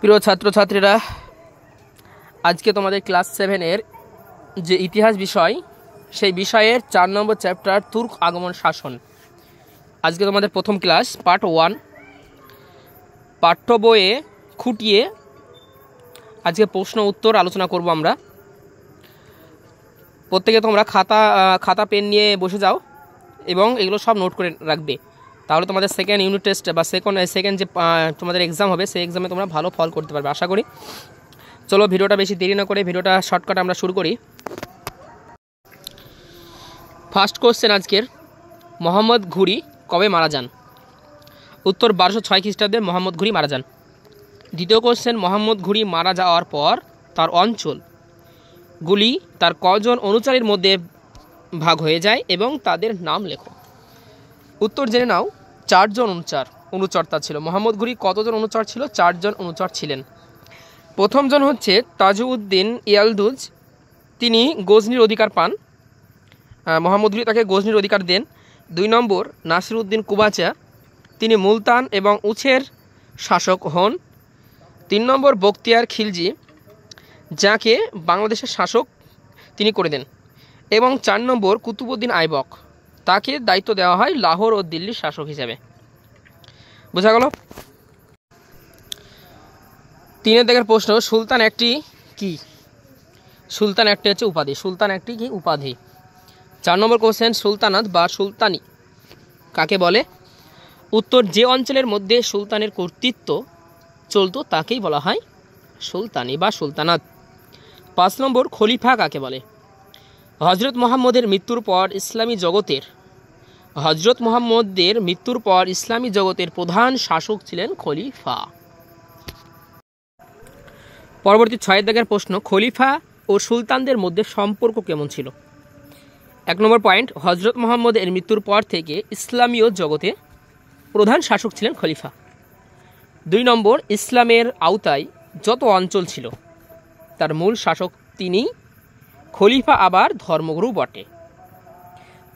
প্রিয় ছাত্রছাত্রীরা, আজকে তোমাদের ক্লাস 7-এর যে ইতিহাস বিষয়, সেই বিষয়ের 4 নম্বর চ্যাপ্টার তুর্ক আগমন শাসন। আজকে তোমাদের প্রথম ক্লাস পার্ট 1। পাঠ্য বইয়ে খুঁটিয়ে আজকে প্রশ্ন উত্তর আলোচনা করব আমরা। প্রত্যেকে তোমরা খাতা পেন নিয়ে বসে যাও এবং এগুলো সব নোট করে রাখবে, তাহলে তোমাদের সেকেন্ড ইউনিট টেস্ট বা সেকেন্ড যে তোমাদের এক্সাম হবে, সেই এক্সামে তোমরা ভালো ফল করতে পারবে আশা করি। চলো ভিডিওটা বেশি দেরি না করে ভিডিওটা শর্টকাট আমরা শুরু করি। ফার্স্ট কোশ্চেন আজকের, মোহাম্মদ ঘুরি কবে মারা যান? উত্তর 1206 খ্রিস্টাব্দে মোহাম্মদ ঘুরি মারা যান। দ্বিতীয় কোশ্চেন, মোহাম্মদ ঘুরি মারা যাওয়ার পর তার অঞ্চলগুলি তার কজন অনুচারীর মধ্যে ভাগ হয়ে যায় এবং তাদের নাম লেখো। উত্তর জেনে নাও, 4 জন অনুচর তার ছিল। মোহাম্মদ ঘুরি কতজন অনুচর ছিল? 4 জন অনুচর ছিলেন। প্রথম জন হচ্ছে তাজউদ্দিন ইয়ালদুজ, তিনি গজনির অধিকার পান। মোহাম্মদ ঘুরি তাকে গজনির অধিকার দেন। 2 নম্বর নাসিরউদ্দিন কুবাচা, তিনি মুলতান এবং উছের শাসক হন। 3 নম্বর বখতিয়ার খিলজি, যাকে বাংলাদেশের শাসক তিনি করে দেন। এবং 4 নম্বর কুতুবউদ্দিন আইবক, তাকে দায়িত্ব দেওয়া হয় লাহোর ও দিল্লির শাসক হিসেবে। বোঝা গেল? 3 দাগের প্রশ্ন, সুলতান একটি কি? সুলতান একটি হচ্ছে উপাধি। সুলতান একটি কি? উপাধি। 4 নম্বর কোশ্চেন, সুলতানাত বা সুলতানি কাকে বলে? উত্তর, যে অঞ্চলের মধ্যে সুলতানের কর্তৃত্ব চলতো তাকেই বলা হয় সুলতানি বা সুলতানাত। 5 নম্বর, খলিফা কাকে বলে? হজরত মোহাম্মদের মৃত্যুর পর ইসলামী জগতের প্রধান শাসক ছিলেন খলিফা। পরবর্তী 6 দাগের প্রশ্ন, খলিফা ও সুলতানদের মধ্যে সম্পর্ক কেমন ছিল? 1 নম্বর পয়েন্ট, হজরত মোহাম্মদের মৃত্যুর পর থেকে ইসলামীয় জগতে প্রধান শাসক ছিলেন খলিফা। 2 নম্বর, ইসলামের আওতায় যত অঞ্চল ছিল তার মূল শাসক তিনি। খলিফা আবার ধর্মগুরু বটে।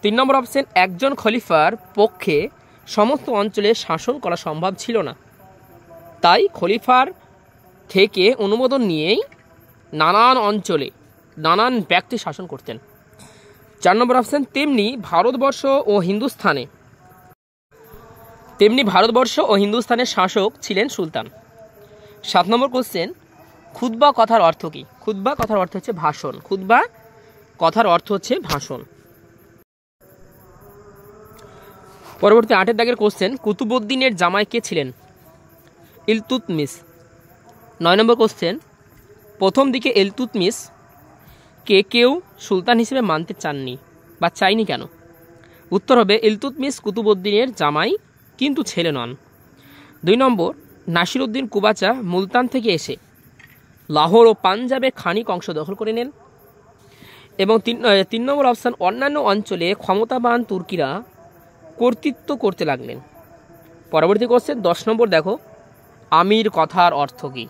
3 নম্বর অপশন, একজন খলিফার পক্ষে সমস্ত অঞ্চলে শাসন করা সম্ভব ছিল না, তাই খলিফার থেকে অনুমোদন নিয়েই নানান অঞ্চলে নানান ব্যক্তি শাসন করতেন। 4 নম্বর অপশন, তেমনি ভারতবর্ষ ও হিন্দুস্তানের শাসক ছিলেন সুলতান। 7 নম্বর কোশ্চেন, খুতবা কথার অর্থ কি? খুতবা কথার অর্থ হচ্ছে ভাষণ। খুতবা কথার অর্থ হচ্ছে ভাষণ। পরবর্তী 8 দাগের কোশ্চেন, কুতুবউদ্দিনের জামাই কে ছিলেন? ইলতুৎমিশ। 9 নম্বর কোশ্চেন, প্রথম দিকে ইলতুৎমিশ কেউ সুলতান হিসেবে মানতে চাননি বা চাইনি কেন? উত্তর হবে, ইলতুৎমিশ কুতুবউদ্দিনের জামাই কিন্তু ছেলে নন। 2 নম্বর, নাসিরউদ্দিন কুবাচা মুলতান থেকে এসে লাহোর ও পাঞ্জাবে খানিক অংশ দখল করে নেন। এবং 3 নম্বর অপশান, অন্যান্য অঞ্চলে ক্ষমতাবান তুর্কিরা কর্তৃত্ব করতে লাগলেন। পরবর্তী কোশ্চেন 10 নম্বর, দেখো আমির কথার অর্থ কি?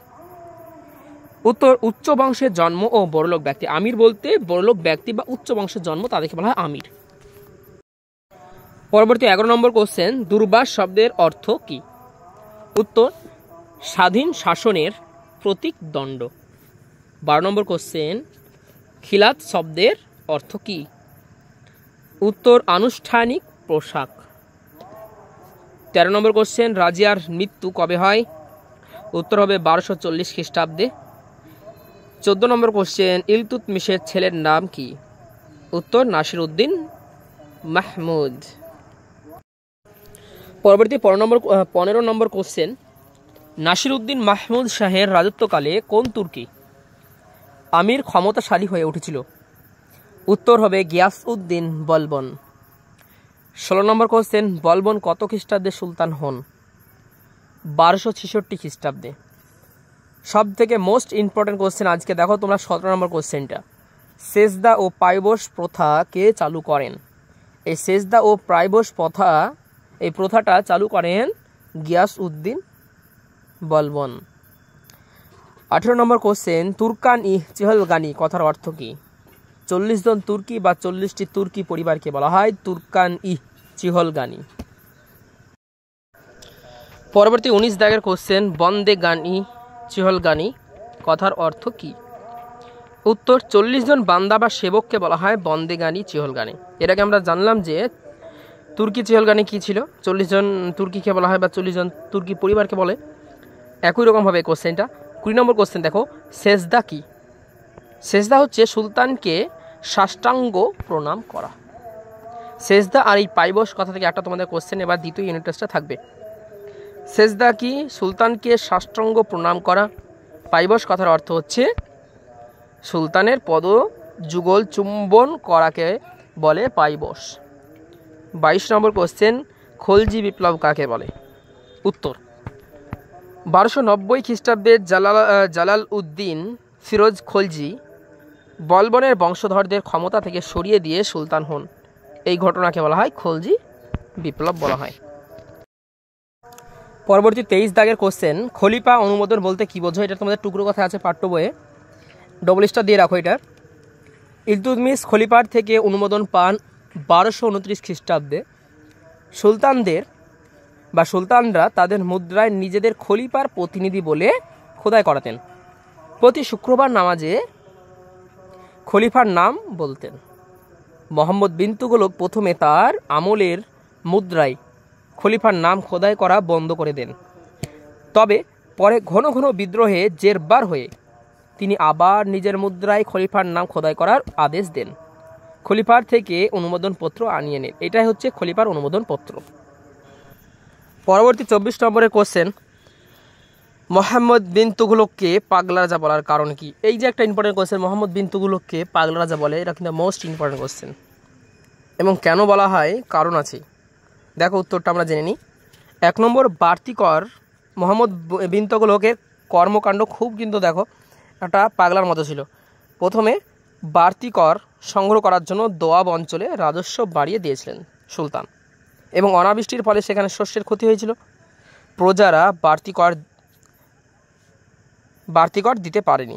উত্তর, উচ্চ বংশের জন্ম ও বড়লোক ব্যক্তি। আমির বলতে বড়লোক ব্যক্তি বা উচ্চ বংশের জন্ম, তাদেরকে বলা হয় আমির। পরবর্তী 11 নম্বর কোশ্চেন, দুর্বাস শব্দের অর্থ কি? উত্তর, স্বাধীন শাসনের প্রতীক দণ্ড। 12 নম্বর কোশ্চেন, খিলাত শব্দের অর্থ কি? উত্তর, আনুষ্ঠানিক পোশাক। 13 নম্বর কোশ্চেন, রাজিয়ার মৃত্যু কবে হয়? উত্তর হবে 1240 খ্রিস্টাব্দে। 14 নম্বর কোশ্চেন, ইলতুৎমিশের ছেলের নাম কি? উত্তর, নাসিরউদ্দিন মাহমুদ। পরবর্তী 15 নম্বর কোশ্চেন, নাসিরউদ্দিন মাহমুদ শাহের রাজত্বকালে কোন তুর্কি আমির ক্ষমতাশালী হয়ে উঠেছিল? উত্তর হবে গিয়াসউদ্দিন বলবন। 16 নম্বর কোশ্চেন, বলবন কত খ্রিস্টাব্দে সুলতান হন? 1266 খ্রিস্টাব্দে। সব থেকে মোস্ট ইম্পর্টেন্ট কোশ্চেন আজকে দেখো তোমরা 17 নম্বর কোশ্চেনটা, সেজদা ও পায়বশ প্রথা কে চালু করেন? এই সেজদা ও পায়বশ প্রথাটা চালু করেন গিয়াসউদ্দিন বলবন। 18 নম্বর কোশ্চেন, তুর্কান ই চিহলগানি কথার অর্থ কি? 40 জন তুর্কি বা 40টি তুর্কি পরিবারকে বলা হয় তুর্কান ই চিহলগানি। পরবর্তী 19 দাগের কোশ্চেন, বন্দে গানি চিহলগানি কথার অর্থ কী? উত্তর 40 জন বান্দা বা সেবককে বলা হয় বন্দেগানি চিহলগানি। এর আগে আমরা জানলাম যে তুর্কি চিহলগানি কী ছিল, 40 জন তুর্কিকে বলা হয় বা 40 জন তুর্কি পরিবারকে বলে। একই রকমভাবে কোশ্চেনটা 20 নম্বর কোশ্চেন দেখো, সেজদা কি? সেজদা হচ্ছে সুলতানকে সাষ্টাঙ্গ প্রণাম করা। সেজদা আর এই পাইবস কথা থেকে একটা তোমাদের কোশ্চেন এবার দ্বিতীয় ইউনিট টেস্টটা থাকবে। সেজদা কি? সুলতানকে সাষ্টাঙ্গ প্রণাম করা। পাইবস কথার অর্থ হচ্ছে সুলতানের পদ যুগল চুম্বন করাকে বলে পাইবস। 22 নম্বর কোশ্চেন, খলজি বিপ্লব কাকে বলে? উত্তর 1290 খ্রিস্টাব্দে জালাল উদ্দিন ফিরোজ খলজি বলবনের বংশধরদের ক্ষমতা থেকে সরিয়ে দিয়ে সুলতান হন। এই ঘটনাকে বলা হয় খলজি বিপ্লব বলা হয়। পরবর্তী 23 দাগের কোশ্চেন, খলিফা অনুমোদন বলতে কী বোঝো? এটা তোমাদের টুকরো কথা আছে পাঠ্য বইয়ে, ডবল স্টার দিয়ে রাখো এটা। ইলতুৎমিশ খলিফার থেকে অনুমোদন পান 1229 খ্রিস্টাব্দে। সুলতানরা তাদের মুদ্রায় নিজেদের খলিফার প্রতিনিধি বলে খোদাই করাতেন। প্রতি শুক্রবার নামাজে খলিফার নাম বলতেন। মোহাম্মদ বিন তুগলক প্রথমে তার আমলের মুদ্রায় খলিফার নাম খোদাই করা বন্ধ করে দেন, তবে পরে ঘন ঘন বিদ্রোহে জেরবার হয়ে তিনি আবার নিজের মুদ্রায় খলিফার নাম খোদাই করার আদেশ দেন। খলিফার থেকে অনুমোদন পত্র আনিয়ে নেন। এটাই হচ্ছে খলিফার অনুমোদন পত্র। পরবর্তী 24 নম্বরের কোশ্চেন, মোহাম্মদ বিন তুগলককে পাগলা রাজা বলার কারণ কি? এই যে একটা ইম্পর্টেন্ট কোশ্চেন, মোহাম্মদ বিন তুগলককে পাগলা রাজা বলে, এটা কিন্তু মোস্ট ইম্পর্টেন্ট কোশ্চেন। এবং কেন বলা হয় কারণ আছে, দেখো উত্তরটা আমরা জেনে নিই। 1 নম্বর, বাড়তি কর। মোহাম্মদ বিন তুগলকের কর্মকাণ্ড খুব কিন্তু দেখো একটা পাগলার মতো ছিল। প্রথমে বাড়তি কর সংগ্রহ করার জন্য দোয়াব অঞ্চলে রাজস্ব বাড়িয়ে দিয়েছিলেন সুলতান, এবং অনাবৃষ্টির ফলে সেখানে শস্যের ক্ষতি হয়েছিল। প্রজারা বাড়তি কর দিতে পারেনি,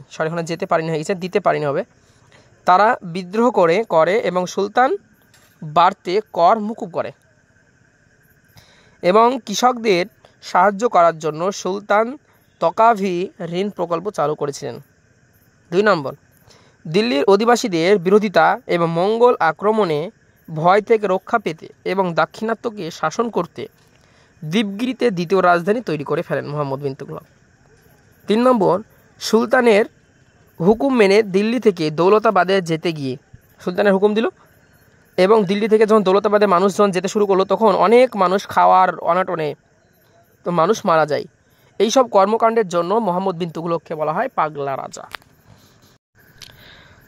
দিতে পারেনি হবে। তারা বিদ্রোহ করে এবং সুলতান বাড়তে কর মুকুব করে, এবং কৃষকদের সাহায্য করার জন্য সুলতান তকাভি ঋণ প্রকল্প চালু করেছিলেন। 2 নম্বর, দিল্লির অধিবাসীদের বিরোধিতা এবং মঙ্গল আক্রমণে ভয় থেকে রক্ষা পেতে এবং দাক্ষিণাত্যকে শাসন করতে দ্বীপগিরিতে দ্বিতীয় রাজধানী তৈরি করে ফেলেন মোহাম্মদ বিন তুগলক। 3 নম্বর, সুলতানের হুকুম মেনে দিল্লি থেকে দৌলতাবাদে যেতে গিয়ে সুলতানের হুকুম দিল, এবং দিল্লি থেকে যখন দৌলতাবাদে মানুষজন যেতে শুরু করলো তখন অনেক মানুষ খাওয়ার অনাটনে তো মানুষ মারা যায়। এইসব কর্মকাণ্ডের জন্য মোহাম্মদ বিন তুগলককে বলা হয় পাগলা রাজা।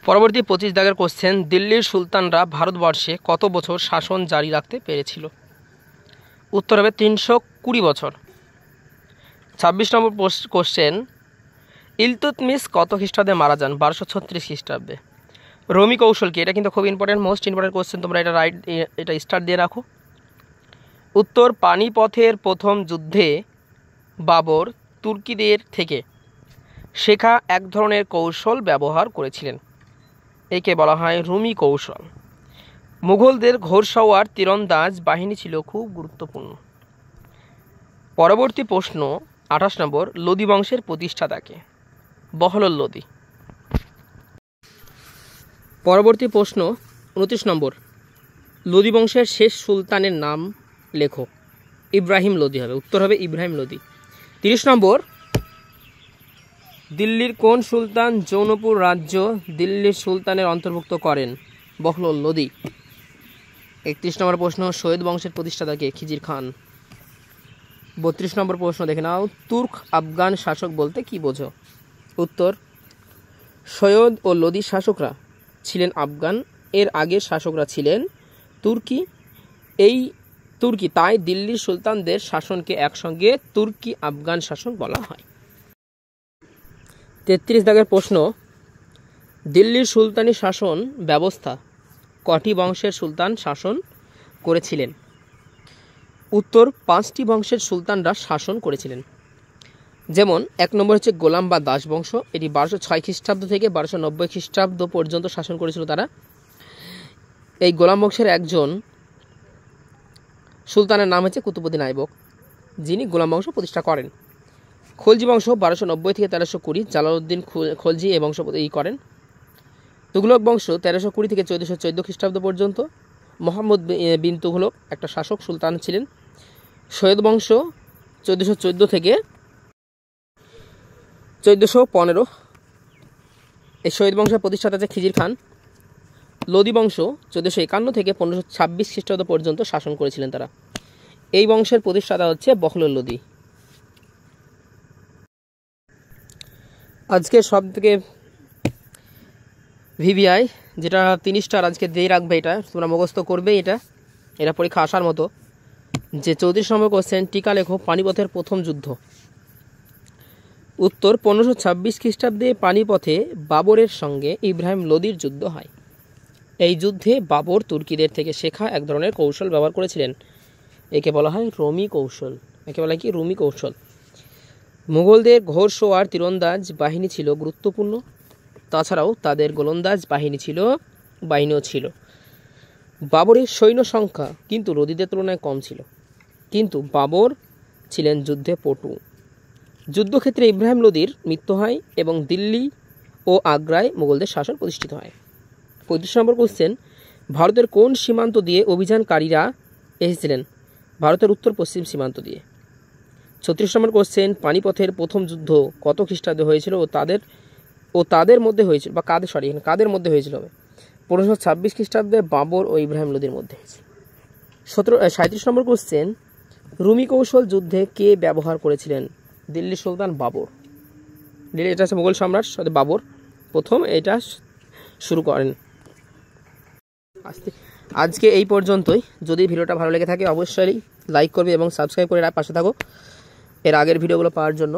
পরবর্তী 25 দাগের কোশ্চেন, দিল্লির সুলতানরা ভারতবর্ষে কত বছর শাসন জারি রাখতে পেরেছিল? উত্তর হবে 320 বছর। 26 নম্বর কোশ্চেন, ইলতুৎমিশ কত খ্রিস্টাব্দে মারা যান? 1236 খ্রিস্টাব্দে। রোমি কৌশল কি? এটা কিন্তু খুব ইম্পর্টেন্ট, মোস্ট ইম্পর্টেন্ট কোশ্চেন, তোমরা এটা স্টার দিয়ে রাখো। উত্তর, পানিপথের প্রথম যুদ্ধে বাবর তুর্কিদের থেকে শেখা এক ধরনের কৌশল ব্যবহার করেছিলেন, একে বলা হয় রুমি কৌশল। মুঘলদের ঘোড়সওয়ার তীরন্দাজ বাহিনী ছিল খুব গুরুত্বপূর্ণ। পরবর্তী প্রশ্ন 28 নম্বর, লোদি বংশের প্রতিষ্ঠাতাকে? বহলল লোদি। পরবর্তী প্রশ্ন 29 নম্বর, লোদি বংশের শেষ সুলতানের নাম লেখো। ইব্রাহিম লোদি হবে, উত্তর হবে ইব্রাহিম লোদি। 30 নম্বর, দিল্লির কোন সুলতান জৌনপুর রাজ্য দিল্লির সুলতানের অন্তর্ভুক্ত করেন? বহলল লোদি। 31 নম্বর প্রশ্ন, সৈয়দ বংশের প্রতিষ্ঠাতাকে? খিজির খান। 32 নম্বর প্রশ্ন দেখে নাও, তুর্ক আফগান শাসক বলতে কি বোঝো? উত্তর, সৈয়দ ও লোদি শাসকরা ছিলেন আফগান, এর আগের শাসকরা ছিলেন তুর্কি। তাই দিল্লির সুলতানদের শাসনকে একসঙ্গে তুর্কি আফগান শাসন বলা হয়। 33 দাগের প্রশ্ন, দিল্লির সুলতানি শাসন ব্যবস্থা কটি বংশের সুলতান শাসন করেছিলেন? উত্তর, 5টি বংশের সুলতানরা শাসন করেছিলেন। যেমন 1 নম্বর হচ্ছে গোলাম বা দাস বংশ, এটি 1206 খ্রিস্টাব্দ থেকে 1290 খ্রিস্টাব্দ পর্যন্ত শাসন করেছিল তারা। এই গোলাম বংশের একজন সুলতানের নাম হচ্ছে কুতুবউদ্দিন আইবক, যিনি গোলাম বংশ প্রতিষ্ঠা করেন। খলজি বংশ 1290 থেকে 1320, জালালউদ্দিন খলজি এই বংশ করেন। তুগলক বংশ 1320 থেকে 1414 খ্রিস্টাব্দ পর্যন্ত। মোহাম্মদ বিন তুগলক একটা শাসক সুলতান ছিলেন। সৈয়দ বংশ 1414 থেকে 1415, এই সৈয়দ বংশের প্রতিষ্ঠাতা আছে খিজির খান। লোদি বংশ 1451 থেকে 1526 খ্রিস্টাব্দ পর্যন্ত শাসন করেছিলেন তারা। এই বংশের প্রতিষ্ঠাতা হচ্ছে বখলুল লোদি। আজকে সব থেকে ভিভিআই যেটা 3 স্টার আজকে দিয়ে রাখবে, এটা তোমরা মুখস্থ করবে, এটা পরীক্ষা আসার মতো। যে 34 নম্বর কোশ্চেন, টিকা লেখো পানিপথের প্রথম যুদ্ধ। উত্তর 1526 খ্রিস্টাব্দে পানিপথে বাবরের সঙ্গে ইব্রাহিম লোদির যুদ্ধ হয়। এই যুদ্ধে বাবর তুর্কিদের থেকে শেখা এক ধরনের কৌশল ব্যবহার করেছিলেন, একে বলা হয় রুমি কৌশল। একে বলা হয় কি? রুমি কৌশল। মুঘলদের ঘোড়সওয়ার তীরন্দাজ বাহিনী ছিল গুরুত্বপূর্ণ, তাছাড়াও তাদের গোলন্দাজ বাহিনীও ছিল। বাবরের সৈন্য সংখ্যা কিন্তু লোদিদের তুলনায় কম ছিল, কিন্তু বাবর ছিলেন যুদ্ধে পটু। যুদ্ধক্ষেত্রে ইব্রাহিম লোদির মৃত্যু হয় এবং দিল্লি ও আগ্রায় মুঘলদের শাসন প্রতিষ্ঠিত হয়। 35 নম্বর কোশ্চেন, ভারতের কোন সীমান্ত দিয়ে অভিযানকারীরা এসেছিলেন? ভারতের উত্তর পশ্চিম সীমান্ত দিয়ে। 36 নম্বর কোশ্চেন, পানিপথের প্রথম যুদ্ধ কত খ্রিস্টাব্দে হয়েছিল ও তাদের মধ্যে হয়েছিল, বা কাদের মধ্যে হয়েছিল? 1526 খ্রিস্টাব্দে বাবর ও ইব্রাহিম লোদির মধ্যে হয়েছে। 37 নম্বর কোশ্চেন, রুমি কৌশল যুদ্ধে কে ব্যবহার করেছিলেন? দিল্লি সুলতান বাবর। এটা হচ্ছে মুঘল সম্রাট বাবর প্রথম এটা শুরু করেন। আজকে এই পর্যন্তই। যদি ভিডিওটা ভালো লেগে থাকে অবশ্যই লাইক করবে এবং সাবস্ক্রাইব করে পাশে থাকো এর আগের ভিডিওগুলো পাওয়ার জন্য।